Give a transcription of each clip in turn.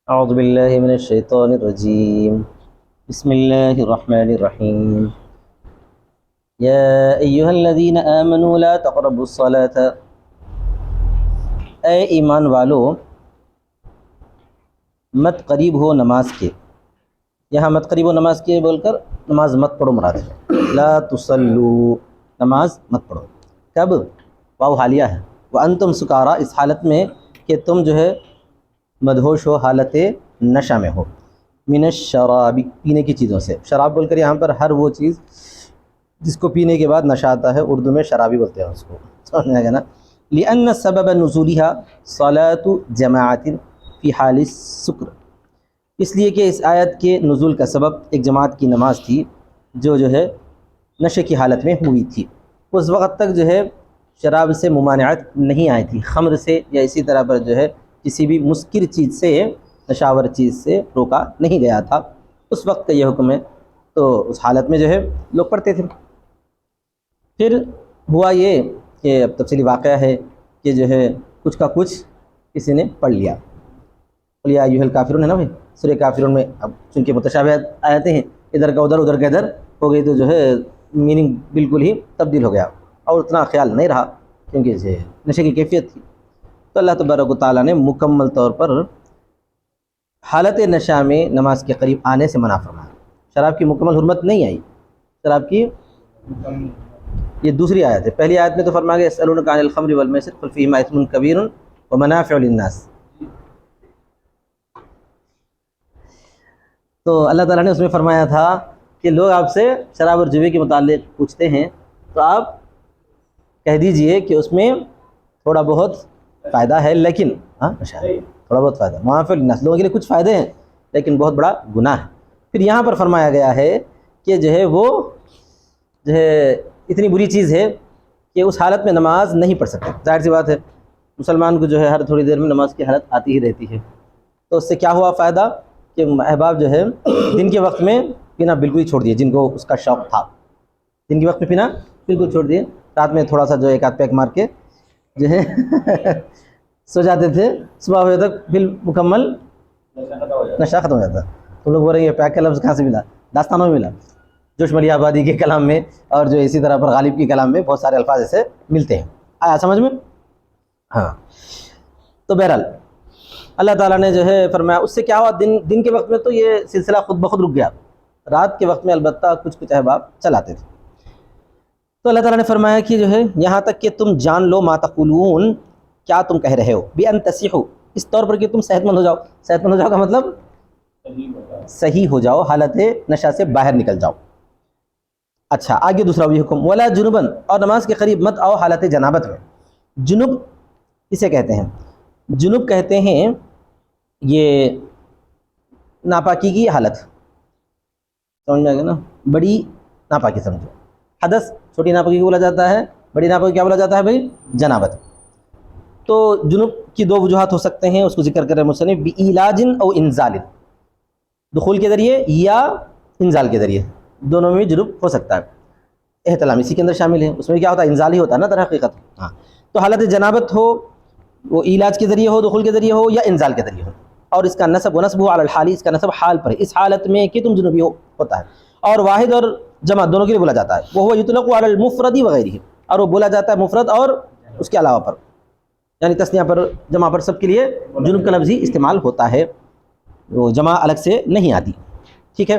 اعوذ باللہ من الشیطان الرجیم بسم اللہ الرحمن الرحیم یا ایہا الذین آمنوا لا تقربوا الصلاة، اے ایمان والو مت قریب ہو نماز کے. یہاں مت قریب ہو نماز کے بول کر نماز مت پڑھو مراد ہے. لا تصلوا، نماز مت پڑھو. کب؟ واو حالیہ ہے. وانتم سکارا، اس حالت میں کہ تم جو ہے مدہوش ہو، حالت نشہ میں ہو. من الشراب، پینے کی چیزوں سے. شراب بول کر یہاں پر ہر وہ چیز جس کو پینے کے بعد نشہ آتا ہے، اردو میں شرابی بولتے ہیں اس کو. سمجھ میں آ گیا نا؟ لأن سبب نزولها صلاة جماعت فی حال السکر، اس لیے کہ اس آیت کے نزول کا سبب ایک جماعت کی نماز تھی جو ہے نشے کی حالت میں ہوئی تھی. اس وقت تک جو ہے شراب سے ممانعت نہیں آئی تھی، خمر سے یا اسی طرح پر جو ہے کسی بھی مسکر چیز سے، نشاور چیز سے روکا نہیں گیا تھا. اس وقت کا یہ حکم ہے. تو اس حالت میں جو ہے لوگ پڑھتے تھے. پھر ہوا یہ کہ اب تفصیلی واقعہ ہے کہ جو ہے کچھ کا کچھ کسی نے پڑھ لیا. قل یا ایھا الکافرون ہے نا بھائی، سورہ کافرون میں. اب چونکہ متشابہ آیتیں ہیں، ادھر کا ادھر ادھر کا ادھر ہو گئی، تو جو ہے میننگ بالکل ہی تبدیل ہو گیا اور اتنا خیال نہیں رہا کیونکہ یہ نشے کی کیفیت تھی. تو اللہ تبارک و تعالیٰ نے مکمل طور پر حالت نشہ میں نماز کے قریب آنے سے منع فرمایا. شراب کی مکمل حرمت نہیں آئی. شراب کی یہ دوسری آیت ہے. پہلی آیت میں تو فرمایا گیا یسألونک عن الخمر والمیسر قل فیہما اثم کبیر ومنافع للناس. تو اللہ تعالیٰ نے اس میں فرمایا تھا کہ لوگ آپ سے شراب اور جوے کے متعلق پوچھتے ہیں تو آپ کہہ دیجئے کہ اس میں تھوڑا بہت فائدہ ہے، لیکن تھوڑا بہت فائدہ منافع للناس، لوگوں کے لیے کچھ فائدے ہیں لیکن بہت بڑا گناہ ہے. پھر یہاں پر فرمایا گیا ہے کہ جو ہے وہ جو ہے اتنی بری چیز ہے کہ اس حالت میں نماز نہیں پڑھ سکتے. ظاہر سی بات ہے مسلمان کو جو ہے ہر تھوڑی دیر میں نماز کی حالت آتی ہی رہتی ہے. تو اس سے کیا ہوا فائدہ کہ احباب جو ہے دن کے وقت میں پینا بالکل ہی چھوڑ دیے. جن کو اس کا شوق تھا دن کے وقت میں پینا بالکل چھوڑ دیے. رات میں تھوڑا سا جو ایک آدھ پیک مار کے جو ہے سو جاتے تھے، صبح بجے تک پھر مکمل نشہ ختم ہو جاتا. تم لوگ بول رہے ہیں پیک کا لفظ کہاں سے ملا؟ داستانوں میں ملا. جوش ملی آبادی کے کلام میں اور جو اسی طرح پر غالب کے کلام میں بہت سارے الفاظ ایسے ملتے ہیں. آیا سمجھ میں؟ ہاں. تو بہرحال اللہ تعالیٰ نے جو ہے فرمایا. اس سے کیا ہوا؟ دن کے وقت میں تو یہ سلسلہ خود بخود رک گیا. رات کے وقت میں البتہ کچھ احباب چلاتے تھے. تو اللہ تعالیٰ نے فرمایا کہ جو ہے یہاں تک کہ تم جان لو ما تقولون، کیا تم کہہ رہے ہو. بأن تصیحوا، اس طور پر کہ تم صحت مند ہو جاؤ. صحت مند ہو جاؤ کا مطلب صحیح ہو جاؤ، حالت نشہ سے باہر نکل جاؤ. اچھا آگے دوسرا بھی حکم، ولا جنبن، اور نماز کے قریب مت آؤ حالت جنابت میں. جنب اسے کہتے ہیں، جنب کہتے ہیں یہ ناپاکی کی حالت. سمجھ میں آ گیا نا؟ بڑی ناپاکی سمجھو. حدث چھوٹی ناپاکی کو بولا جاتا ہے، بڑی ناپاکی کیا بولا جاتا ہے بھائی؟ جنابت. تو جنب کی دو وجوہات ہو سکتے ہیں، اس کو ذکر کر رہے مصنف، بعلاج او انزال، دخول کے ذریعے یا انزال کے ذریعے، دونوں میں جنب ہو سکتا ہے. احتلام اسی کے اندر شامل ہے. اس میں کیا ہوتا ہے؟ انزال ہی ہوتا ہے نا در حقیقت. ہاں. تو حالت جنابت ہو، وہ علاج کے ذریعے ہو، دخول کے ذریعے ہو یا انزال کے ذریعے ہو. اور اس کا نسب ونسب ہو علی الحالی، اس کا نسب حال پر ہے، اس حالت میں کہ تم جنوبی ہوتا ہے. اور واحد اور جمع دونوں کے لیے بولا جاتا ہے. وہ یطلق علی المفرد وغیرہ، اور وہ بولا جاتا ہے مفرد اور اس کے علاوہ پر، یعنی تثنیہ پر جمع پر سب کے لیے جنوب کا لفظ ہی استعمال ہوتا ہے، وہ جمع الگ سے نہیں آتی. ٹھیک ہے.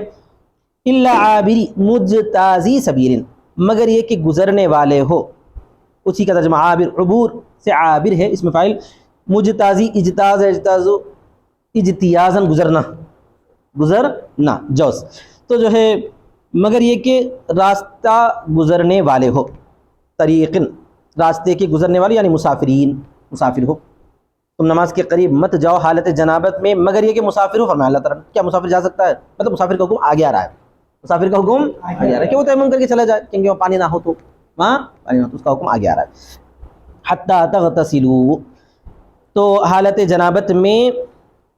الا عابری مجتازی سبیل، مگر یہ کہ گزرنے والے ہو. اسی کا ترجمہ عابر، عبور سے عابر ہے اسم فاعل. مجتازی اجتاز اجتازو اجتیازاً، گزرنا گزرنا جوز. تو جو ہے مگر یہ کہ راستہ گزرنے والے ہو. طریقن، راستے کے گزرنے والے یعنی مسافرین، مسافر ہو. تم نماز کے قریب مت جاؤ حالت جنابت میں مگر یہ کہ مسافر ہو. فرمایا اللہ تعالیٰ. کیا مسافر جا سکتا ہے؟ مطلب مسافر کا حکم آگے آ رہا ہے. مسافر کا حکم آگے آ رہا ہے کہ وہ تیمم کر کے چلا جائے، کیونکہ وہاں پانی نہ ہو تو، وہاں پانی نہ ہو تو اس کا حکم آگے آ رہا ہے. حتی تغتسلوا، تو حالت جنابت میں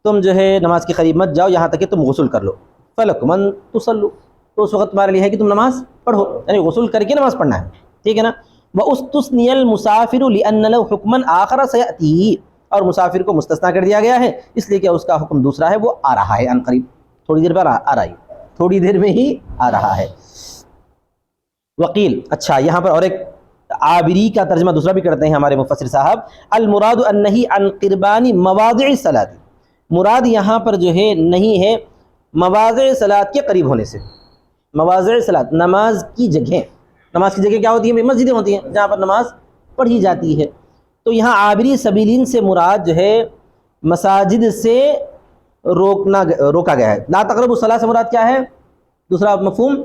تم جو ہے نماز کے قریب مت جاؤ یہاں تک کہ تم غسل کر لو. فلکم ان تصلوا، تو اس وقت تمہارے لیے ہے کہ تم نماز پڑھو، یعنی غسل کر کے نماز پڑھنا ہے. ٹھیک ہے نا؟ وَأُسْتُثْنِيَ الْمُسَافِرُ لِأَنَّ لَهُ حُكْمًا آخَرَ سَيَأْتِي، اور مسافر کو مستثنا کر دیا گیا ہے اس لیے کہ اس کا حکم دوسرا ہے، وہ آ رہا ہے عن قریب، تھوڑی دیر پر آ رہا ہے، تھوڑی دیر میں ہی آ رہا ہے۔ وقیل، اچھا یہاں پر اور ایک عابری کا ترجمہ دوسرا بھی کرتے ہیں ہمارے مفسر صاحب، المراد النہی عن قربان مواضع الصلاۃ، مراد یہاں پر جو ہے نہیں ہے مواضع صلاۃ کے قریب ہونے سے۔ مواضع صلاۃ نماز کی جگہیں، نماز کی جگہ کیا ہوتی ہیں؟ مسجدیں ہوتی ہیں جہاں پر نماز پڑھی جاتی ہے۔ تو یہاں عابری سبیلین سے مراد جو ہے مساجد سے روکا گیا ہے۔ لا تقربوا الصلاۃ سے مراد کیا ہے؟ دوسرا مفہوم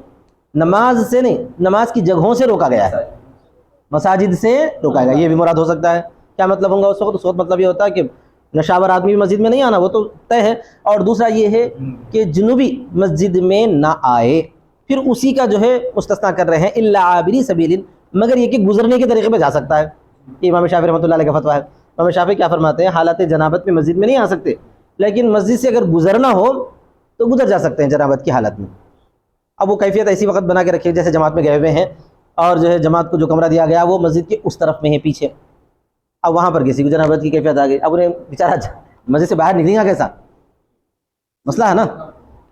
نماز سے نہیں، نماز کی جگہوں سے روکا گیا ہے، مساجد سے روکا گیا، یہ بھی مراد ہو سکتا ہے۔ کیا مطلب ہوگا اس وقت مطلب یہ ہوتا ہے کہ نشاور آدمی بھی مسجد میں نہیں آنا، وہ تو طے ہے، اور دوسرا یہ ہے کہ جنوبی مسجد میں نہ آئے، پھر اسی کا جو ہے مستثنا کر رہے ہیں الا عابری سبیل، مگر یہ کہ گزرنے کے طریقے پہ جا سکتا ہے۔ یہ امام شافعی رحمۃ اللہ علیہ کا فتویٰ ہے۔ امام شافعی کیا فرماتے ہیں؟ حالت جنابت میں مسجد میں نہیں آ سکتے، لیکن مسجد سے اگر گزرنا ہو تو گزر جا سکتے ہیں جنابت کی حالت میں۔ اب وہ کیفیت ایسی وقت بنا کے رکھے جیسے جماعت میں گئے ہوئے ہیں، اور جو ہے جماعت کو جو کمرہ دیا گیا وہ مسجد کے اس طرف میں ہے پیچھے، اب وہاں پر کسی کو جنابت کی کیفیت آ گئی، اب انہیں بیچارہ مسجد سے باہر نکلیں گا کیسا؟ مسئلہ ہے نا۔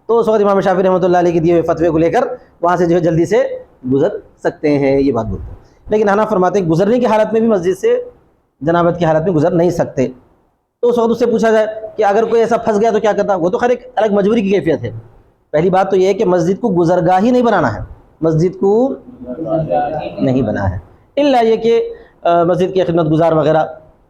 تو اس وقت امام شافعی رحمۃ اللہ علیہ کے دیے ہوئے فتوے کو لے کر وہاں سے جو ہے جلدی سے گزر سکتے ہیں، یہ بات بولتے ہیں۔ لیکن حنف فرماتے ہیں گزرنے کی حالت میں بھی مسجد سے جنابت کی حالت میں گزر نہیں سکتے۔ تو اس وقت اس سے پوچھا جائے کہ اگر کوئی ایسا پھنس گیا تو کیا کرتا؟ وہ تو خیر ایک الگ مجبوری کی کیفیت ہے۔ پہلی بات تو یہ ہے کہ مسجد کو گزرگاہ ہی نہیں بنانا ہے، مسجد کو نہیں بنا ہے، الا یہ کہ مسجد کے خدمت گزار وغیرہ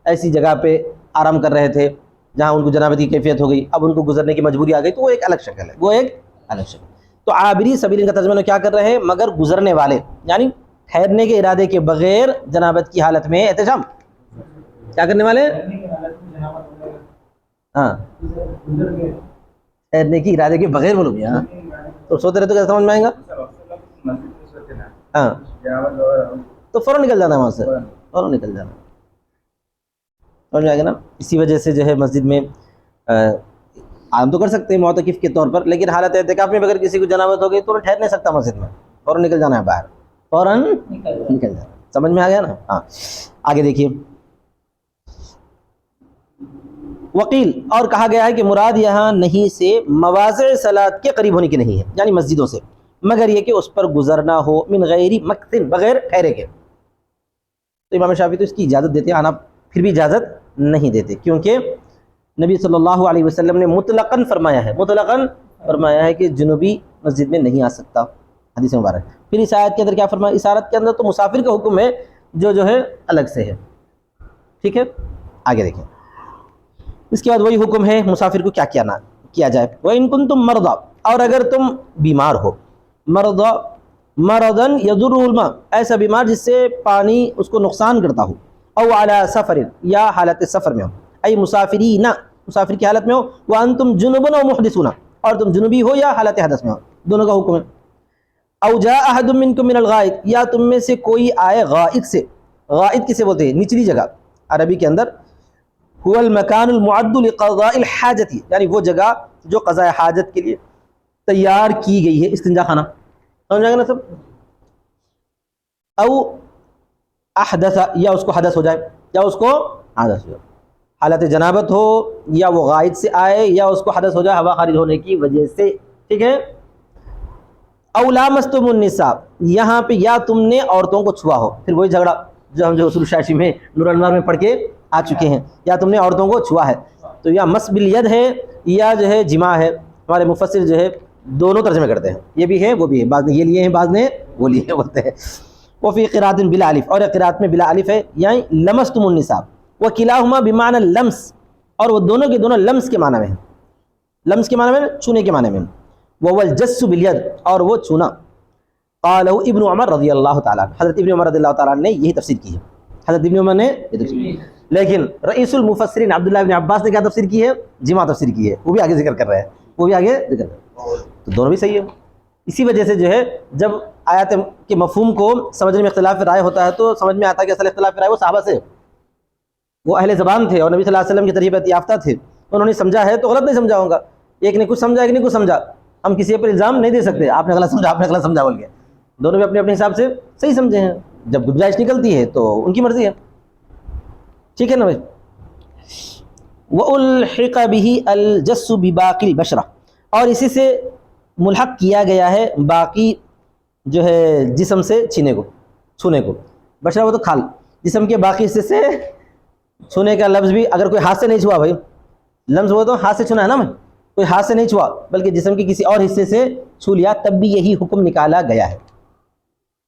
ایسی جگہ پہ آرام کر رہے تھے جہاں ان کو جنابت کی کیفیت ہو گئی، اب ان کو گزرنے کی مجبوری آ گئی، تو وہ ایک الگ شکل ہے، وہ ایک الگ شکل۔ تو عابری سبیل کا ترجمہ کیا کر رہے ہیں؟ مگر گزرنے والے، یعنی ٹھہرنے کے ارادے کے بغیر جنابت کی حالت میں احتشام کیا کرنے والے؟ ہاں، ٹھہرنے کی ارادے کے بغیر بولو گے، ہاں تو سوتے رہے تو کیسے سمجھ میں آئے گا؟ ہاں تو فوراً نکل جانا ہے وہاں سے، فوراً نکل جانا، سمجھ میں آئے گا نا۔ اسی وجہ سے جو ہے مسجد میں عام تو کر سکتے ہیں معتکف کے طور پر، لیکن حالت اعتکاف میں اگر کسی کو جنابت ہو گئی تو ٹھہر نہیں سکتا مسجد میں، فوراً نکل جانا ہے باہر، فوراً نکل جانا۔ سمجھ میں آ گیا نا؟ ہاں آگے دیکھیے، وقیل، اور کہا گیا ہے کہ مراد یہاں نہیں سے مواضع صلاۃ کے قریب ہونے کی نہیں ہے، یعنی مسجدوں سے، مگر یہ کہ اس پر گزرنا ہو من غیر مکتن، بغیر ٹھہرے کے۔ تو امام شافعی تو اس کی اجازت دیتے ہیں، آنا پھر بھی اجازت نہیں دیتے، کیونکہ نبی صلی اللہ علیہ وسلم نے مطلقاً فرمایا ہے، مطلقاً فرمایا ہے کہ جنوبی مسجد میں نہیں آ سکتا، حدیث مبارک۔ پھر اس آیت کے اندر کیا فرمایا؟ اس آیت کے اندر تو مسافر کا حکم ہے جو ہے الگ سے ہے، ٹھیک ہے۔ آگے دیکھیں، اس کے بعد وہی حکم ہے مسافر کو کیا کیا جائے۔ وَإِن كُنتُم مَرْضَىٰ، اور اگر تم بیمار ہو، مرضاً يضرُّ الماء، ایسا بیمار جس سے پانی اس کو نقصان کرتا ہو، او علی سفر، یا حالت سفر میں ہو، ای مسافرین، مسافر کی حالت میں ہو، وانتم جنبن او محدثون، اور تم جنوبی ہو یا حالت حدث میں ہو، دونوں کا حکم ہے۔ او جاء احد منکم من الغائط، یا تم میں سے کوئی آئے غائط سے، غائط کسے بولتے ہیں؟ نچلی جگہ عربی کے اندر، هو المکان المعد لقضاء الحاجت، یعنی وہ جگہ جو قضاء حاجت کے لیے تیار کی گئی ہے، استنجا خانہ، سمجھ آئے گا نا سب؟ او احدث، یا اس کو حدث ہو جائے، یا اس کو حدث ہو جائے، حالت جنابت ہو یا وہ غائط سے آئے یا اس کو حدث ہو جائے ہوا خارج ہونے کی وجہ سے، ٹھیک ہے۔ او لامستم النساء، یہاں پہ یا تم نے عورتوں کو چھوا ہو، پھر وہی جھگڑا جو ہم جو اصول شاشی میں نور الانوار میں پڑھ کے آ چکے ہیں، یا تم نے عورتوں کو چھوا ہے، تو یا مس بالید ہے یا جو ہے جماع ہے۔ ہمارے مفسر جو ہے دونوں ترجمے کرتے ہیں، یہ بھی ہے وہ بھی ہے، بعض نے یہ لیے ہیں بعض نے وہ لیے ہیں، بولتے ہیں۔ وفی قراءۃ بلا الف، اور قراءت میں بلا الف ہے، یعنی لمستم النساء، وکلاہما بمعنی اللمس، اور وہ دونوں کے دونوں لمس کے معنی میں ہیں، لمس کے معنی میں، چھونے کے معنی میں، وهو الجس بالید، اور وہ چھونا۔ قالہ ابن عمر رضی اللہ تعالیٰ عنہ، حضرت ابن عمر رضی اللہ تعالیٰ عنہ نے یہی تفسیر کی ہے، حضرت ابن عمر نے یہ تفسیر کی، لیکن رئیس المفسرین عبداللہ ابن عباس نے کیا تفسیر کی ہے؟ جماع تفسیر کی ہے، وہ بھی آگے ذکر کر رہے ہیں، وہ بھی آگے ذکر کر رہے ہیں، تو دونوں بھی صحیح ہے۔ اسی وجہ سے جو ہے جب آیات کے مفہوم کو سمجھنے میں اختلاف رائے ہوتا ہے تو سمجھ میں آتا ہے کہ اصل اختلاف رائے وہ صحابہ سے، وہ اہل زبان تھے اور نبی صلی اللہ علیہ وسلم کی تربیت یافتہ تھے، انہوں نے سمجھا ہے تو غلط نہیں سمجھا ہوگا، ایک نے کچھ سمجھا ایک نے کچھ سمجھا، ہم کسی پر الزام نہیں دے سکتے آپ نے غلط سمجھا آپ نے غلط سمجھا بول کے، دونوں بھی اپنے اپنے حساب سے صحیح سمجھے ہیں، جب گنجائش نکلتی ہے تو ان کی مرضی ہے، ٹھیک ہے نا بھائی۔ وَأُلْحِقَ بِهِ الْجَسُّ بِبَاقِي الْبَشْرَةِ، اور اسی سے ملحق کیا گیا ہے باقی جو ہے جسم سے چھونے کو. بشرہ وہ تو کھال، جسم کے باقی حصے سے چھونے کا لفظ بھی اگر کوئی ہاتھ سے نہیں چھوا، بھائی لفظ وہ تو ہاتھ سے چھونا ہے نا، میں کوئی ہاتھ سے نہیں چھوا بلکہ جسم کے کسی اور حصے سے چھو لیا، تب بھی یہی حکم نکالا گیا ہے.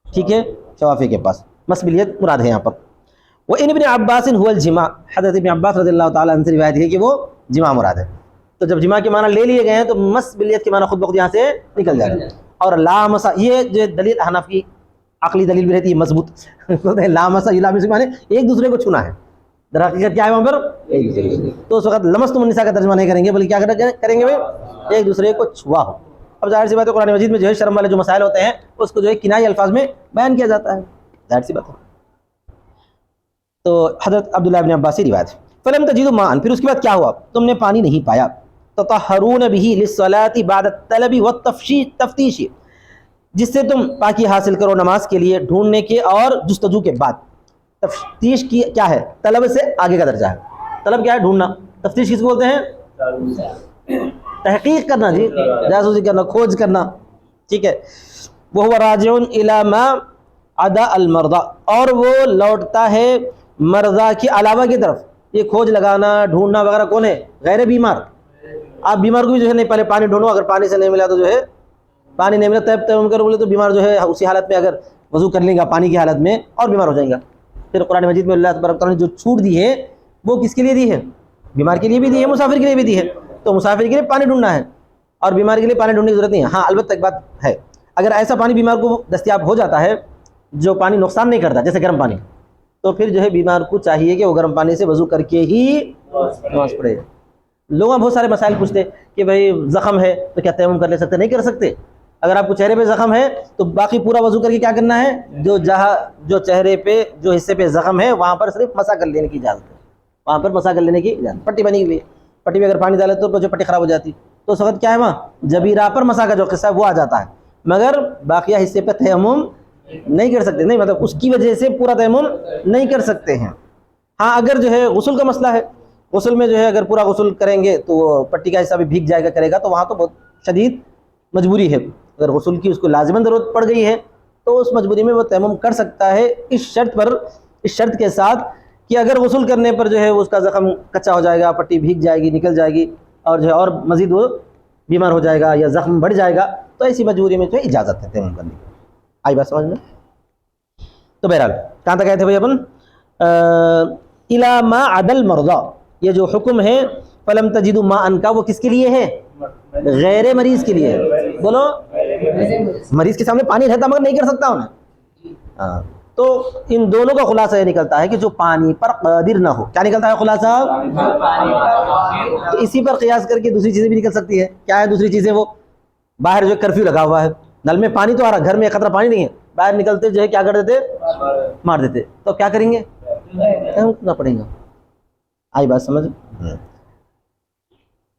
ٹھیک ہے، شوافی کے پاس مس بلیت مراد ہے یہاں پر. وَإِنْ ابن عباس هو الجماع، حضرت ابن عباس رضی اللہ تعالیٰ عنہ سے روایت ہے کہ وہ جماع مراد ہے. تو جب جماع کے معنی لے لیے گئے ہیں تو مس بلیت کے معنی خود بخود یہاں سے نکل جائے گا. اور لامسا، یہ جو دلیل احناف کی عقلی دلیل بھی رہتی ہے مضبوط، بولتے ہیں لامسا یلامس معنی ایک دوسرے کو چھونا ہے. در حقیقت کیا ہے وہاں پر ایک دوسرے کو. تو اس وقت لمستم النساء کا ترجمہ نہیں کریں گے بلکہ کیا کریں گے بھائی، ایک دوسرے کو چھوا ہو. اب ظاہر سی بات ہے قرآن مجید میں جو ہے شرم والے جو مسائل ہوتے ہیں اس کو جو ہے کنائی الفاظ میں بیان کیا جاتا ہے، ظاہر سی بات ہے. تو حضرت عبداللہ ابن عباس سے روایت ہے فلم تجدوا ماء، پھر اس کے بعد کیا ہوا، تم نے پانی نہیں پایا. تطہرون به للصلاة بعد الطلب والتفتیش، جس سے تم پاکی حاصل کرو نماز کے لیے ڈھونڈنے کے اور جستجو کے بعد. تفتیش کی کیا ہے، طلب سے آگے کا درجہ ہے. طلب کیا ہے، ڈھونڈنا. تفتیش کس کو بولتے ہیں، تحقیق کرنا، جی جاسوسی کرنا، کھوج کرنا. ٹھیک ہے. وَهُوَ رَاجِعٌ إِلَى مَا عَدَا الْمَرْضَى، اور وہ لوٹتا ہے مرضى کے علاوہ کی طرف. یہ کھوج لگانا ڈھونڈنا وغیرہ کون ہے، غیر بیمار. آپ بیمار کو بھی جو ہے نہیں پہلے پانی ڈھونڈو، اگر پانی سے نہیں ملا تو جو ہے پانی نہیں ملا تیمم کرو بولے تو بیمار جو ہے اسی حالت میں اگر وضو کر لیں گا پانی کی حالت میں اور بیمار ہو جائیں گا. پھر قرآن مجید میں اللہ تبارک تعالیٰ نے جو چھوٹ دی ہے وہ کس کے لیے دی ہے، بیمار کے لیے بھی دی ہے، مسافر کے لیے بھی دی ہے. تو مسافر کے لیے پانی ڈھونڈنا ہے اور بیمار کے لیے پانی ڈھونڈنے کی ضرورت نہیں ہے. ہاں البتہ ایک بات ہے، اگر ایسا پانی بیمار کو دستیاب ہو جاتا ہے جو پانی نقصان نہیں کرتا جیسے گرم پانی، تو پھر جو ہے بیمار کو چاہیے کہ وہ گرم پانی سے وضو کر کے ہی نماز پڑھے. لوگ بہت سارے مسائل پوچھتے کہ بھائی زخم ہے تو کیا تیمم کر لے سکتے، نہیں کر سکتے. اگر آپ کو چہرے پہ زخم ہے تو باقی پورا وضو کر کے کیا کرنا ہے، جو چہرے پہ جو حصے پہ زخم ہے وہاں پر صرف مسح کر لینے کی اجازت ہے. وہاں پر مسح کر لینے کی اجازت. پٹی بنی ہوئی ہے، پٹی میں اگر پانی ڈالے تو جو پٹی خراب ہو جاتی تو اس وقت کیا ہے وہاں جبیرہ پر مسح کا جو قصہ ہے وہ آ جاتا ہے، مگر باقیہ حصے پہ تیمم نہیں کر سکتے. نہیں مطلب اس کی وجہ سے پورا تیمم نہیں کر سکتے ہیں. ہاں اگر جو ہے غسل کا مسئلہ ہے، غسل میں جو ہے اگر پورا غسل کریں گے تو وہ پٹی کا حصہ بھی بھیگ جائے گا کرے گا، تو وہاں تو بہت شدید مجبوری ہے. اگر غسل کی اس کو لازماً ضرورت پڑ گئی ہے تو اس مجبوری میں وہ تیمم کر سکتا ہے، اس شرط کے ساتھ کہ اگر غسل کرنے پر جو ہے اس کا زخم کچا ہو جائے گا، پٹی بھیگ جائے گی، نکل جائے گی اور جو ہے اور مزید وہ بیمار ہو جائے گا یا زخم بڑھ جائے گا، تو ایسی مجبوری میں جو ہے اجازت ہے تیمم کرنے کی. آئی بات سمجھ میں؟ تو بہرحال کہاں تک آئے تھے بھائی اپن، اِلَى مَا عَدَى الْمَرْضَى، یہ جو حکم ہے فَلَمْ تَجِدُوا مَاءً کا وہ کس کے لیے ہے، غیر مریض کے لیے ہے. بولو، مریض کے سامنے پانی رہتا مگر نہیں کر سکتا انہیں. ہاں تو ان دونوں کا خلاصہ یہ نکلتا ہے کہ جو پانی پر قادر نہ ہو. کیا نکلتا ہے خلاصہ، تو اسی پر قیاس کر کے دوسری چیزیں بھی نکل سکتی ہے. کیا ہے دوسری چیزیں، وہ باہر جو کرفیو لگا ہوا ہے، نل میں پانی تو آ رہا، گھر میں قطرہ پانی نہیں ہے، باہر نکلتے جو ہے کیا کر دیتے، مار دیتے، تو کیا کریں گے، نہ پڑیں گا. آئی بات سمجھ.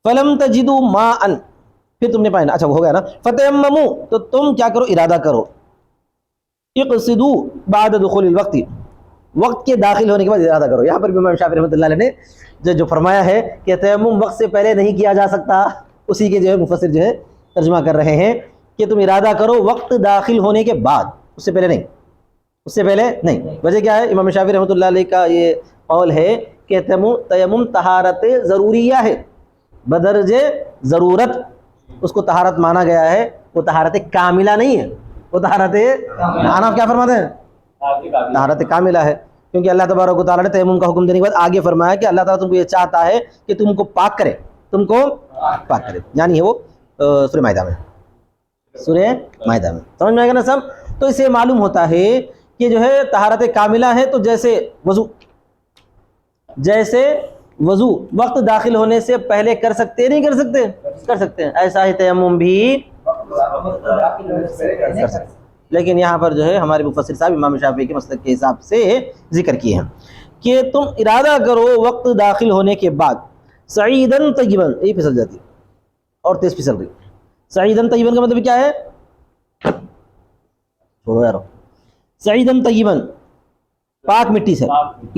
فَلَمْ تَجِدُوا مَاءً، پھر تم نے پایا نا، اچھا وہ ہو گیا نا. فَتَيَمَّمُوا، تو تم کیا کرو، ارادہ کرو. اقصدوا بعد دخول الوقت، وقت کے داخل ہونے کے بعد ارادہ کرو. یہاں پر بھی امام شافعی رحمۃ اللہ علیہ نے جو فرمایا ہے کہ تیمم وقت سے پہلے نہیں کیا جا سکتا، اسی کے جو ہے مفسر جو ہے ترجمہ کر رہے ہیں کہ تم ارادہ کرو وقت داخل ہونے کے بعد، اس سے پہلے نہیں، اس سے پہلے نہیں. وجہ کیا ہے، امام شافعی رحمۃ اللہ علیہ کا یہ قول ہے کہ تیمم طہارت ضروریہ ہے، بدرجہ ضرورت اس کو طہارت مانا گیا ہے، وہ طہارت کاملہ نہیں ہے، وہ طہارت حنف کیا فرماتے ہیں، طہارت کاملہ ہے. کیونکہ اللہ تبارک و تعالیٰ نے تیمم کا حکم دینے کے بعد آگے فرمایا کہ اللہ تعالیٰ تم کو یہ چاہتا ہے کہ تم کو پاک کرے، تم کو پاک کرے، یعنی ہے وہ سورہ مائدہ میں، سورہ مائدہ میں. سمجھ میں آئے گا نا سب. تو اس سے معلوم ہوتا ہے کہ جو ہے طہارت کاملہ ہے، تو جیسے وضو وقت داخل ہونے سے پہلے کر سکتے نہیں کر سکتے، کر سکتے ہیں، ایسا ہی تیمم بھی کر سکتے. لیکن یہاں پر جو ہے ہمارے مفسر صاحب امام شافعی کے مسلک کے حساب سے ذکر کیے ہیں کہ تم ارادہ کرو وقت داخل ہونے کے بعد. سعیدن طیبن، یہ پھسل جاتی اور تیز پھسل رہی. سعیدن طیبن کا مطلب کیا ہے، چھوڑو یارو. سعیدن طیبن پاک مٹی سے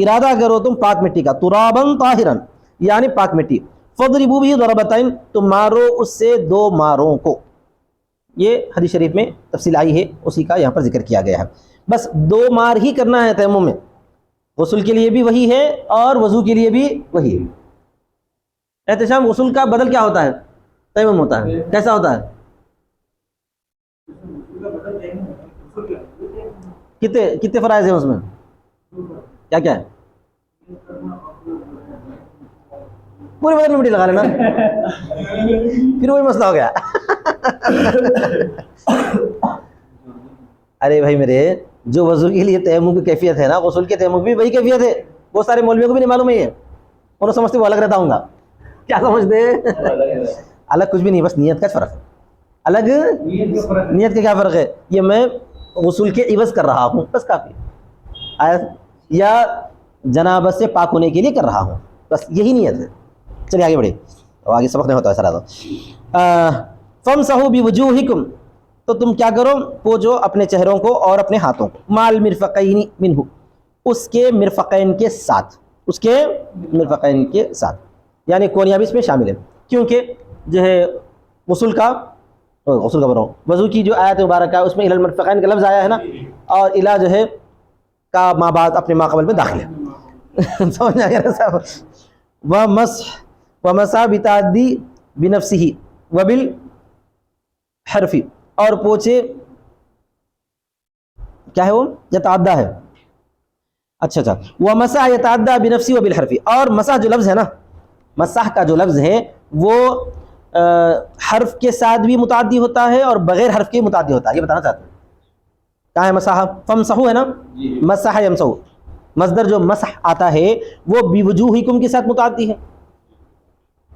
ارادہ کرو تم پاک مٹی کا، ترابن طاہرن یعنی پاک مٹی، فضربوا به ضربتین تو مارو اس سے 2 ماروں کو. یہ حدیث شریف میں تفصیل آئی ہے، اسی کا یہاں پر ذکر کیا گیا ہے. بس 2 مار ہی کرنا ہے تیمم میں، غسل کے لیے بھی وہی ہے اور وضو کے لیے بھی وہی ہے. احتشام غسل کا بدل کیا ہوتا ہے؟ تیمم ہوتا ہے. کیسا ہوتا ہے؟ کتنے فرائض ہیں اس میں؟ کیا کیا ہے؟ پورے بدن میں مٹی لگا لینا، پھر وہی مسئلہ ہو گیا. ارے بھائی میرے، جو وضو کے لیے تیمم کی کیفیت ہے نا، غسل کے تیمم بھی وہی کیفیت ہے. وہ سارے مولویوں کو بھی نہیں معلوم ہے یہ، انہوں سمجھتے وہ الگ رہتا ہوں گا. کیا سمجھتے؟ الگ کچھ بھی نہیں، بس نیت کا فرق ہے. الگ نیت کا کیا فرق ہے؟ یہ میں غسل کے عوض کر رہا ہوں بس کافی، یا جنابت سے پاک ہونے کے لیے کر رہا ہوں، بس یہی نیت ہے. چلیے آگے بڑھے، آگے سبق نہیں ہوتا ہے سارا. فامسحوا بوجوہکم تو تم کیا کرو؟ پوجو اپنے چہروں کو اور اپنے ہاتھوں کو، مال مرفقین منہ اس کے مرفقین کے ساتھ، اس کے مرفقین کے ساتھ یعنی کونیاں بھی اس میں شامل ہے، کیونکہ جو ہے غسل کا بناؤ وضو کی جو آیت مبارکہ ہے اس میں الی المرفقین کا لفظ آیا ہے نا، اور الی جو ہے کا ما بعد اپنے ما قبل میں داخل ہے. سمجھ آ گیا نا صاحب؟ ومسح بتعدی بنفسہ وبالحرف اور پوچھے کیا ہے وہ؟ یتعدی ہے. اچھا ومسح یتعدی بنفسہ وبالحرف، اور مسح جو لفظ ہے نا، مسح کا جو لفظ ہے وہ حرف کے ساتھ بھی متعدی ہوتا ہے اور بغیر حرف کے متعدی ہوتا ہے. یہ بتانا چاہتے ہیں کہاں ہے مسح؟ فامسحوا ہے نا، مسح یمسح، مصدر جو مسح آتا ہے وہ بوجوہکم کے ساتھ متعدی ہے،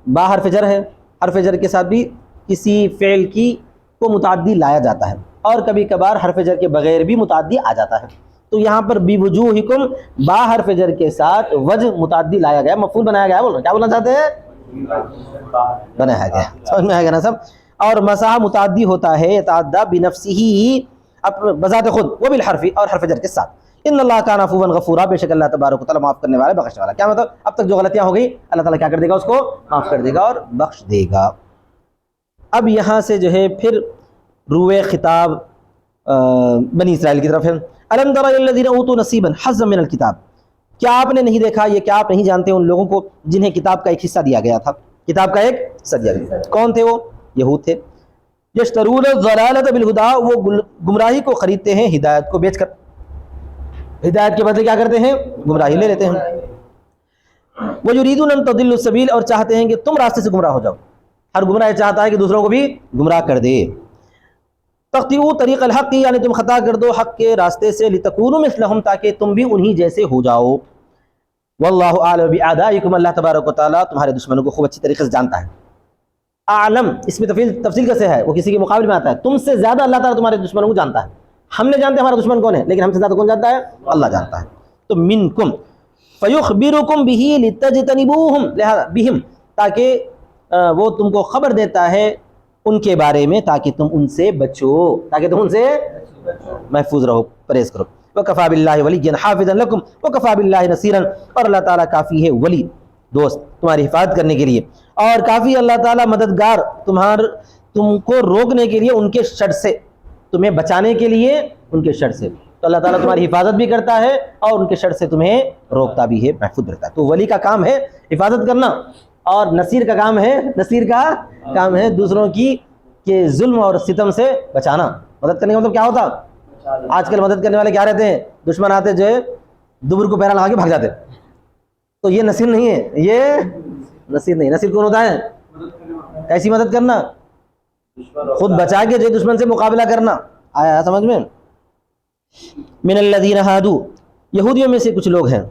با حرف جر ہے، حرف جر کے ساتھ بھی کسی فعل کی کو متعدی لایا جاتا ہے، اور کبھی کبھار حرف جر کے بغیر بھی متعدی آ جاتا ہے. تو یہاں پر بوجوہکم با حرف جر کے ساتھ وجہ متعدی لایا گیا، مفعول بنایا گیا. بول رہے کیا بولنا چاہتے ہیں؟ بنایا گیا. سمجھ میں آ گیا نا سب؟ اور مسح متعدی ہوتا ہے یتعدی بنفسہ بذات خود، وبالحرف اور حرف جر کے ساتھ. ان اللہ کان عفوا غفورا، بے شک اللہ تبارک و تعالیٰ معاف کرنے والا بخشنے والا. کیا مطلب؟ اب تک جو غلطیاں ہو گئی اللہ تعالیٰ کیا کر دے گا؟ اس کو معاف کر دے گا اور بخش دے گا. اب یہاں سے جو ہے پھر روئے خطاب بنی اسرائیل کی طرف ہے. الم تر الی الذین اوتوا نصیبا حظا من الکتاب، کیا آپ نے نہیں دیکھا، یہ کیا آپ نہیں جانتے ان لوگوں کو جنہیں کتاب کا ایک حصہ دیا گیا تھا؟ کتاب کا ایک حصہ دیا گیا. کون تھے وہ؟ یہود تھے. یشترون الضلالۃ بالہدی، وہ گمراہی کو خریدتے ہیں ہدایت کو بیچ کر. ہدایت کے بدلے کیا کرتے ہیں؟ گمراہی لے لیتے ہیں. وَيُرِيدُونَ أَن تَضِلُّوا السَّبِيلَ، اور چاہتے ہیں کہ تم راستے سے گمراہ ہو جاؤ. ہر گمراہ چاہتا ہے کہ دوسروں کو بھی گمراہ کر دے. تَخْطِئُوا طَرِيقَ الْحَقِّ، یعنی تم خطا کر دو حق کے راستے سے، لِتَكُونُوا مِثْلَهُمْ، تاکہ تم بھی انہی جیسے ہو جاؤ. وَاللَّهُ أَعْلَمُ بِأَعْدَائِكُمْ، اللہ تبارک و تعالیٰ تمہارے دشمنوں کو خوب اچھی طریقے سے جانتا ہے. اعلم اس میں تفصیل کیسے ہے؟ وہ کسی کے مقابلے میں آتا ہے. تم سے زیادہ اللہ تعالیٰ تمہارے دشمنوں کو جانتا ہے. ہم نے جانتے ہمارا دشمن کون ہے، لیکن ہم سے زیادہ کون جانتا ہے؟ اللہ جانتا ہے. تو منکم فیخبرکم بہ لتجتنبوہم، لہذا بہم، تاکہ وہ تم کو خبر دیتا ہے ان کے بارے میں تاکہ تم ان سے بچو، تاکہ تم ان سے محفوظ رہو، پرہیز کرو. وکفی باللہ ولیٰ حافظا لکم وکفی باللہ نصیرا، اور اللہ تعالیٰ کافی ہے ولی، دوست تمہاری حفاظت کرنے کے لیے، اور کافی اللہ تعالیٰ مددگار تم کو روکنے کے لیے ان کے شر سے، تمہیں بچانے کے لیے ان کے شر سے. تو اللہ تعالیٰ تمہاری حفاظت بھی کرتا ہے اور ان کے شر سے تمہیں روکتا بھی ہے، محفوظ رکھتا ہے. تو ولی کا کام ہے حفاظت کرنا، اور نصیر کا کام ہے دوسروں کی کہ ظلم اور ستم سے بچانا. مدد کرنے کا مطلب کیا ہوتا؟ آج کل مدد کرنے والے کیا رہتے ہیں؟ دشمن آتے جو ہے دبر کو پیرا لگا کے بھاگ جاتے. تو یہ نصیر نہیں ہے، یہ نصیر نہیں. نصیر کون ہوتا ہے؟ ایسی مدد کرنا، خود بچا کے جو دشمن سے مقابلہ کرنا. آیا سمجھ میں؟ من الذین ہادو، یہودیوں میں سے کچھ لوگ ہیں،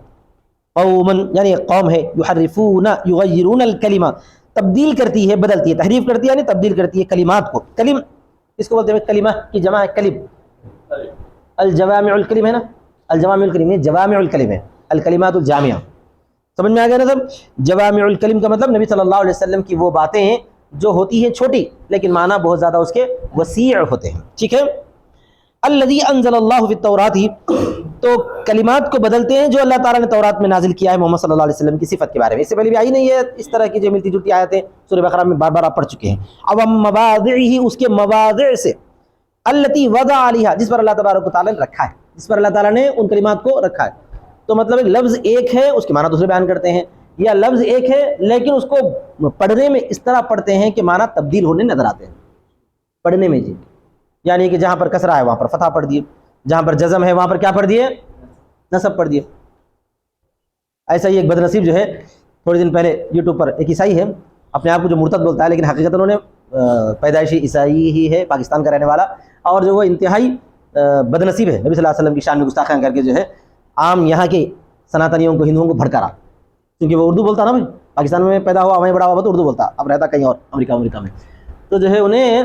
قومن یعنی قوم ہے، یحرفون یغیرون الکلمہ، تبدیل کرتی ہے، بدلتی ہے، تحریف کرتی ہے یعنی تبدیل کرتی ہے کلمات کو. کلم اس کو بولتے ہیں کلمہ کی جمع ہے کلم. الجوامع الکلم ہے نا، الجوامع الکلم، یہ جوامع الکلم ہے، الکلمات الجامعہ. سمجھ میں آ گیا نا سب؟ جوامع الکلم کا مطلب نبی صلی اللہ علیہ وسلم کی وہ باتیں ہیں جو ہوتی ہیں چھوٹی لیکن معنی بہت زیادہ اس کے وسیع ہوتے ہیں. ٹھیک ہے؟ الذی انزل اللہ فی التوراۃ، تو کلمات کو بدلتے ہیں جو اللہ تعالیٰ نے تورات میں نازل کیا ہے محمد صلی اللہ علیہ وسلم کی صفت کے بارے میں. اس سے پہلے بھی آئی نہیں ہے اس طرح کی جو ملتی جلتی آیتیں سورہ بقرہ میں بار بار آپ پڑھ چکے ہیں. اب ہم مواضعہ، اس کے مواضع سے، التی وضع علیہا، جس پر اللہ تبارک و تعالیٰ نے رکھا ہے، جس پر اللہ تعالیٰ نے ان کلمات کو رکھا ہے. تو مطلب ایک لفظ ایک ہے، اس کے معنی دوسرے بیان کرتے ہیں، یا لفظ ایک ہے لیکن اس کو پڑھنے میں اس طرح پڑھتے ہیں کہ معنی تبدیل ہونے نظر آتے ہیں پڑھنے میں. جی یعنی کہ جہاں پر کسرہ ہے وہاں پر فتح پڑھ دیے، جہاں پر جزم ہے وہاں پر کیا پڑھ دیے؟ نصب پڑھ دیے. ایسا ہی ایک بد نصیب جو ہے، تھوڑے دن پہلے یوٹیوب پر ایک عیسائی ہے، اپنے آپ کو جو مرتد بولتا ہے لیکن حقیقت انہوں نے پیدائشی عیسائی ہی ہے، پاکستان کا رہنے والا، اور جو وہ انتہائی بد نصیب ہے، نبی صلی اللہ علیہ وسلم کی شان میں گستاخیاں کر کے جو ہے عام یہاں کے سناتنیوں کو، ہندوؤں کو بھڑکا رہا، کیونکہ وہ اردو بولتا نا بھائی، پاکستان میں پیدا ہوا، وہیں بڑا ہوا تو اردو بولتا، اب رہتا کہیں اور امریکہ میں. تو جو ہے انہیں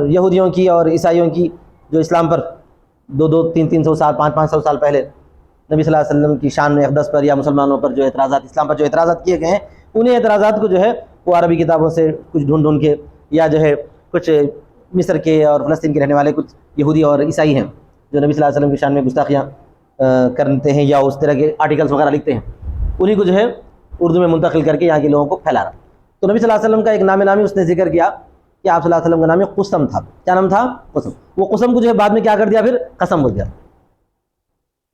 یہودیوں کی اور عیسائیوں کی جو اسلام پر 200-300 سال 500 سال پہلے نبی صلی اللہ علیہ وسلم کی شان میں اقدس پر یا مسلمانوں پر جو اعتراضات، اسلام پر جو اعتراضات کیے گئے ہیں، انہیں اعتراضات کو جو ہے وہ عربی کتابوں سے کچھ ڈھونڈ کے، یا جو ہے کچھ مصر کے اور فلسطین کے رہنے والے کچھ یہودی اور عیسائی ہیں جو نبی صلی اللہ علیہ وسلم کی شان میں گستاخیاں کرتے ہیں یا اس طرح کے آرٹیکلس وغیرہ لکھتے ہیں، انہیں کو جو ہے اردو میں منتقل کر کے یہاں کے لوگوں کو پھیلا رہا. تو نبی صلی اللہ علیہ وسلم کا ایک نام نامی اس نے ذکر کیا کہ آپ صلی اللہ علیہ وسلم کا نام قسم تھا. کیا نام تھا؟ قسم. وہ قسم کو جو ہے بعد میں کیا کر دیا؟ پھر قسم بول دیا.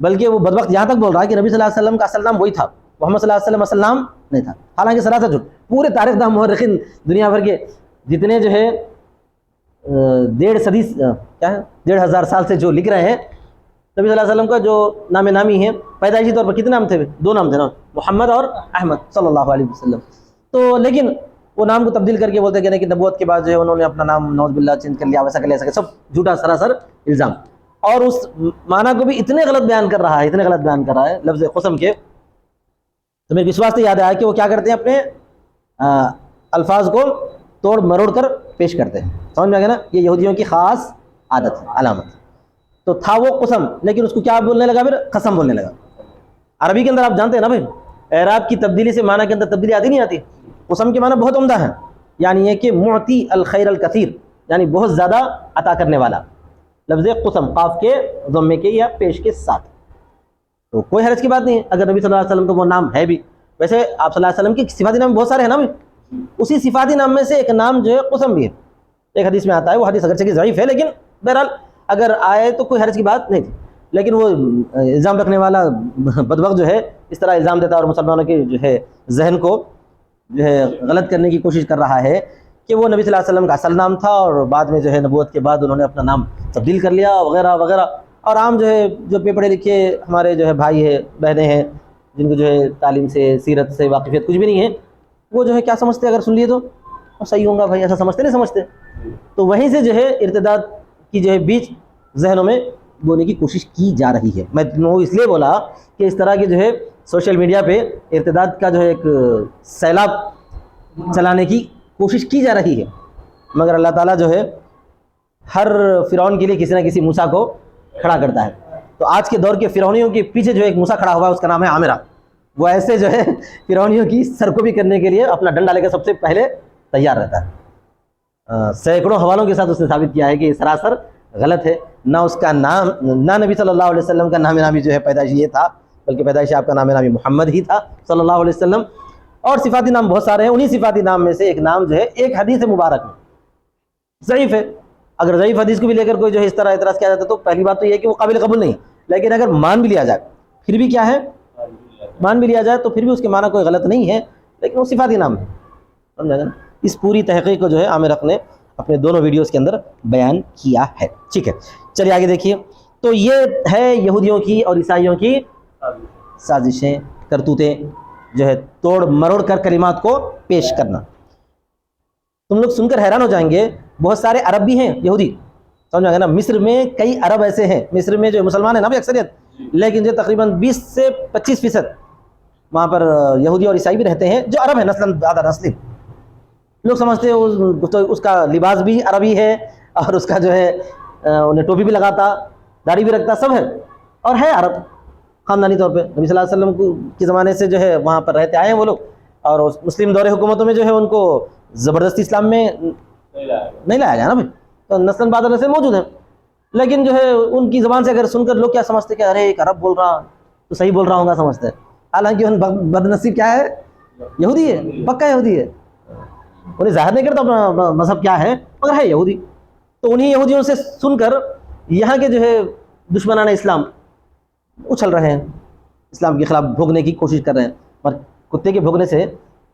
بلکہ وہ بدبخت یہاں تک بول رہا ہے کہ نبی صلی اللہ علیہ وسلم کا اصل نام وہی تھا، محمد صلی اللہ علیہ وسلم اصل نام نہیں تھا. حالانکہ سراسر جھوٹ. پورے تاریخ داں مورخین دنیا بھر کے جتنے جو ہے 1.5 ہزار سال سے جو لکھ رہے ہیں، نبی صلی اللہ علیہ وسلم کا جو نام نامی ہے، پیدائشی طور پر کتنے نام تھے؟ 2 نام تھے نا، محمد اور احمد صلی اللہ علیہ وسلم. تو لیکن وہ نام کو تبدیل کر کے بولتے ہیں کہ نبوت کے بعد جو ہے انہوں نے اپنا نام نعوذ باللہ چینج کر لیا، ویسا کر لیا، ایسا، سب جھوٹا سراسر الزام. اور اس معنی کو بھی اتنے غلط بیان کر رہا ہے، لفظ قسم کے. تو میرے وشواس سے یاد آیا کہ وہ کیا کرتے ہیں، اپنے الفاظ کو توڑ مروڑ کر پیش کرتے ہیں. سمجھ میں آ گیا نا؟ یہ یہودیوں کی خاص عادت ہے، علامت. تو تھا وہ قسم، لیکن اس کو کیا بولنے لگا؟ پھر قسم بولنے لگا. عربی کے اندر آپ جانتے ہیں نا بھائی، اعراب کی تبدیلی سے معنی کے اندر تبدیلی آتی نہیں آتی. قسم کے معنی بہت عمدہ ہے، یعنی یہ کہ معطی الخیر الکثیر، یعنی بہت زیادہ عطا کرنے والا. لفظ قسم قاف کے ضمے کے یا پیش کے ساتھ. تو کوئی حرج کی بات نہیں ہے اگر نبی صلی اللہ علیہ وسلم کا وہ نام ہے بھی. ویسے آپ صلی اللہ علیہ وسلم کے صفاتی نام بہت سارے ہیں نا بھائی، اسی صفاتی نام میں سے ایک نام جو ہے قسم بھی ہے. ایک حدیث میں آتا ہے، وہ حدیث اگرچہ کہ ضعیف ہے لیکن بہرحال اگر آئے تو کوئی حرج کی بات نہیں تھی. لیکن وہ الزام رکھنے والا بدبخت جو ہے اس طرح الزام دیتا ہے اور مسلمانوں کے جو ہے ذہن کو جو ہے غلط کرنے کی کوشش کر رہا ہے کہ وہ نبی صلی اللہ علیہ وسلم کا اصل نام تھا اور بعد میں جو ہے نبوت کے بعد انہوں نے اپنا نام تبدیل کر لیا وغیرہ وغیرہ. اور عام جو ہے جو پڑھے لکھے ہمارے جو ہے بھائی ہیں بہنیں ہیں جن کو جو ہے تعلیم سے سیرت سے واقفیت کچھ بھی نہیں ہے، وہ جو ہے کیا سمجھتے ہیں، اگر سن لیے تو صحیح ہوں گا بھائی، ایسا سمجھتے نہیں سمجھتے. تو وہیں سے جو ہے ارتداد کی جو ہے بیچ ذہنوں میں بونے کی کوشش کی جا رہی ہے. میں وہ اس لیے بولا کہ اس طرح کے جو ہے سوشل میڈیا پہ ارتداد کا جو ہے ایک سیلاب چلانے کی کوشش کی جا رہی ہے، مگر اللہ تعالیٰ جو ہے ہر فرعون کے لیے کسی نہ کسی موسیٰ کو کھڑا کرتا ہے. تو آج کے دور کے فرعونیوں کے پیچھے جو ایک موسیٰ کھڑا ہوا ہے، اس کا نام ہے عامرہ. وہ ایسے جو ہے فرعونیوں کی سرکوبی کرنے کے لیے اپنا ڈنڈا لے کر سب سے پہلے تیار رہتا ہے. سینکڑوں حوالوں کے ساتھ اس نے ثابت کیا ہے کہ یہ سراسر غلط ہے. نہ اس کا نام، نہ نبی صلی اللہ علیہ وسلم کا نام نامی جو ہے پیدائشی یہ تھا، بلکہ پیدائشی آپ کا نام نامی محمد ہی تھا صلی اللہ علیہ وسلم. اور صفاتی نام بہت سارے ہیں، انہی صفاتی نام میں سے ایک نام جو ہے ایک حدیث مبارک میں ضعیف ہے. اگر ضعیف حدیث کو بھی لے کر کوئی جو ہے اس طرح اعتراض کیا جاتا ہے تو پہلی بات تو یہ ہے کہ وہ قابل قبول نہیں. لیکن اگر مان بھی لیا جائے پھر بھی کیا ہے، مان بھی لیا جائے تو پھر بھی اس کے معنی کوئی غلط نہیں ہے، لیکن وہ صفاتی نام ہے. سمجھا گیا نا؟ اس پوری تحقیق کو جو ہے عامر حق نے اپنے دونوں ویڈیوز کے اندر بیان کیا ہے. ٹھیک ہے، چلیے آگے دیکھیے. تو یہ ہے یہودیوں کی اور عیسائیوں کی سازشیں، کرتوتیں، جو ہے توڑ مروڑ کر کلمات کو پیش کرنا. تم لوگ سن کر حیران ہو جائیں گے، بہت سارے عرب بھی ہیں یہودی. سمجھا گیا نا؟ مصر میں کئی عرب ایسے ہیں، مصر میں جو مسلمان ہیں نا بھی اکثریت، لیکن جو تقریباً 20 سے 25% وہاں پر یہودی اور عیسائی بھی رہتے ہیں جو عرب ہیں، نسلاً زیادہ نسلی. لوگ سمجھتے ہیں اس کا لباس بھی عربی ہے اور اس کا جو ہے انہیں ٹوپی بھی لگاتا، داڑھی بھی رکھتا، سب ہے اور ہے عرب خاندانی طور پہ. نبی صلی اللہ علیہ وسلم کے زمانے سے جو ہے وہاں پر رہتے آئے ہیں وہ لوگ، اور مسلم دور حکومتوں میں جو ہے ان کو زبردستی اسلام میں نہیں لایا گیا نا بھائی، تو نسلاً بعد نسل موجود ہیں. لیکن جو ہے ان کی زبان سے اگر سن کر لوگ کیا سمجھتے کہ ارے ایک عرب بول رہا تو صحیح بول رہا ہوں گا سمجھتے ہیں، حالانکہ ان بد نصیب کیا ہے، یہودی ہے، پکا یہودی ہے، انہیں ظاہر نہیں کرتا اپنا مذہب کیا ہے مگر ہے یہودی. تو انہی یہودیوں سے سن کر یہاں کے جو ہے دشمنان اسلام اچھل رہے ہیں، اسلام کے خلاف بھوگنے کی کوشش کر رہے ہیں. اور کتے کے بھوگنے سے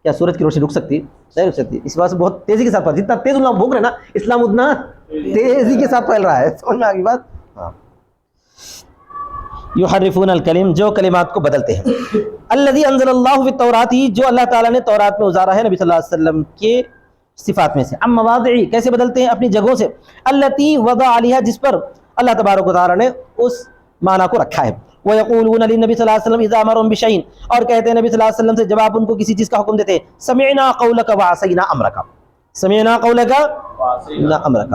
کیا سورج کی روشنی رک سکتی؟ نہیں رک سکتی. اس بات سے بہت تیزی کے ساتھ پھیل، جتنا تیز اللہ بھوگ رہے ہیں نا اسلام اتنا تیزی کے ساتھ پھیل رہا ہے. سمجھ میں آ گئی بات؟ ہاں. یحرفون الکلم، جو کلمات کو بدلتے ہیں. الذی انزل اللہ فی التوراۃ، جو اللہ تعالیٰ نے تورات میں اتارا ہے نبی صلی اللہ علیہ وسلم کے صفات میں سے. ام مواضعی، کیسے بدلتے ہیں؟ اپنی جگہوں سے. التی وضع علیہا، جس پر اللہ تبارک و تعالیٰ نے اس معنی کو رکھا ہے. وَيَقُولُونَ لِلنَّبِي صلی اللہ علیہ وسلم اذا امرهم بشیء، اور کہتے ہیں نبی صلی اللہ علیہ وسلم سے جب آپ ان کو کسی چیز کا حکم دیتے ہیں، سمعنا قولک وعصینا امرک، سمعنا قولک وعصینا امرک،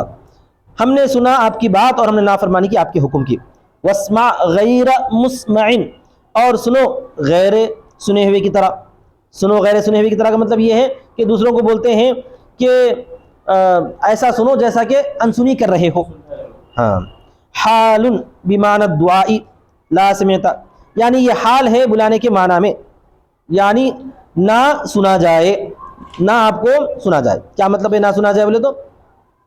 ہم نے سنا آپ کی بات اور ہم نے نافرمانی کی آپ کے حکم کی. واسمع غیر مسمع، اور سنو غیر سنے ہوئے کی طرح. سنو غیر سنے ہوئے کی طرح کا مطلب یہ ہے کہ دوسروں کو بولتے ہیں کہ ایسا سنو جیسا کہ انسنی کر رہے ہو. ہاں. حال بمعنی الدعاء لا سمعت، یعنی یہ حال ہے بلانے کے معنی میں، یعنی نہ سنا جائے، نہ آپ کو سنا جائے. کیا مطلب ہے نہ سنا جائے بولے تو؟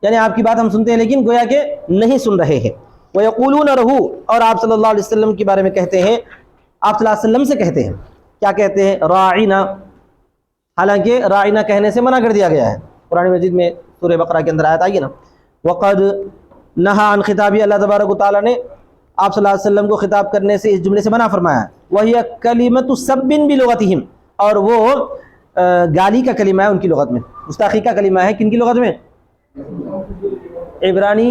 یعنی آپ کی بات ہم سنتے ہیں لیکن گویا کہ نہیں سن رہے ہیں. وَيَقُولُونَ رَهُ، اور آپ صلی اللہ علیہ وسلم کے بارے میں کہتے ہیں، آپ صلی اللہ علیہ وسلم سے کہتے ہیں، کیا کہتے ہیں؟ راعنا، حالانکہ راعنا کہنے سے منع کر دیا گیا ہے. قرآن مجید میں سورہ بقرہ کے اندر آیت آئی ہے نا، وقد نہا عن خطابی، اللہ تبارک و تعالیٰ نے آپ صلی اللہ علیہ وسلم کو خطاب کرنے سے اس جملے سے منع فرمایا ہے. وَهِيَ كَلِمَةُ سَبٍّ بِلُغَتِهِمْ، اور وہ گالی کا کلمہ ہے ان کی لغت میں، گستاخی کا کلمہ ہے. کن کی لغت میں؟ عبرانی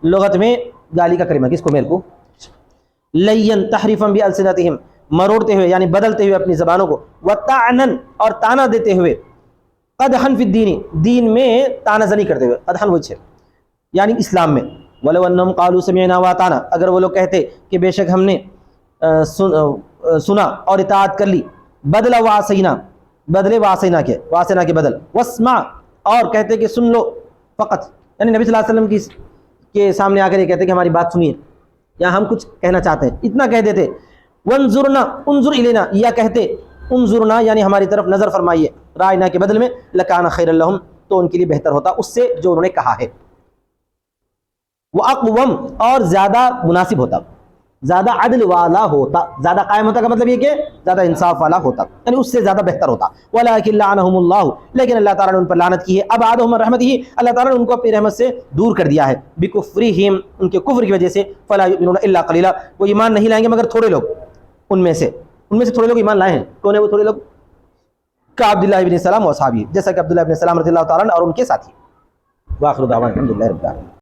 لغت میں گالی کا کلمہ. کس کو؟ میرے کو. لین تحریفا بألسنتہم، مروڑتے ہوئے یعنی بدلتے ہوئے اپنی زبانوں کو. وطعنا، اور تانا دیتے ہوئے. قدحا فی الدین، دین میں تانا زنی کرتے ہوئے. قدحا وہ چھے یعنی اسلام میں. ولو انہم قالوا سمعنا واطعنا، اگر وہ لوگ کہتے کہ بے شک ہم نے سنا اور اطاعت کر لی. بدل وعصینا، بدلے وعصینا کے بدل. واسمع، اور کہتے کہ سن لو فقط، یعنی نبی صلی اللہ علیہ وسلم کے سامنے آ کر یہ کہتے کہ ہماری بات سنیے، یا ہم کچھ کہنا چاہتے ہیں، اتنا کہہ دیتے. وانظرنا، انظر الینا، یا کہتے انظرنا یعنی ہماری طرف نظر فرمائیے، رائنا کے بدل میں. لکان خیر لہم، تو ان کے لیے بہتر ہوتا اس سے جو انہوں نے کہا ہے. واقوم، اور زیادہ مناسب ہوتا، زیادہ عدل والا ہوتا. زیادہ قائم ہوتا کا مطلب یہ کہ زیادہ انصاف والا ہوتا، یعنی اس سے زیادہ بہتر ہوتا. ولکن لعنہم اللہ، لیکن اللہ تعالیٰ نے ان پر لعنت کی ہے. ابعدہم رحمتہ، اللہ تعالیٰ نے ان کو اپنی رحمت سے دور کر دیا ہے. بکفرہم، ان کے کفر کی وجہ سے. فلا یؤمنون الا قلیلا، وہ ایمان نہیں لائیں گے مگر تھوڑے لوگ. ان میں سے تھوڑے لوگ ایمان لائے ہیں. کون ہے وہ تھوڑے لوگ؟ کا عبداللہ ابن سلام و اصحابہ، جیسا کہ عبداللہ ابن سلام رضی اللہ تعالیٰ عنہ اور ان کے ساتھی. واخر دعوانا الحمدللہ رب العالمین.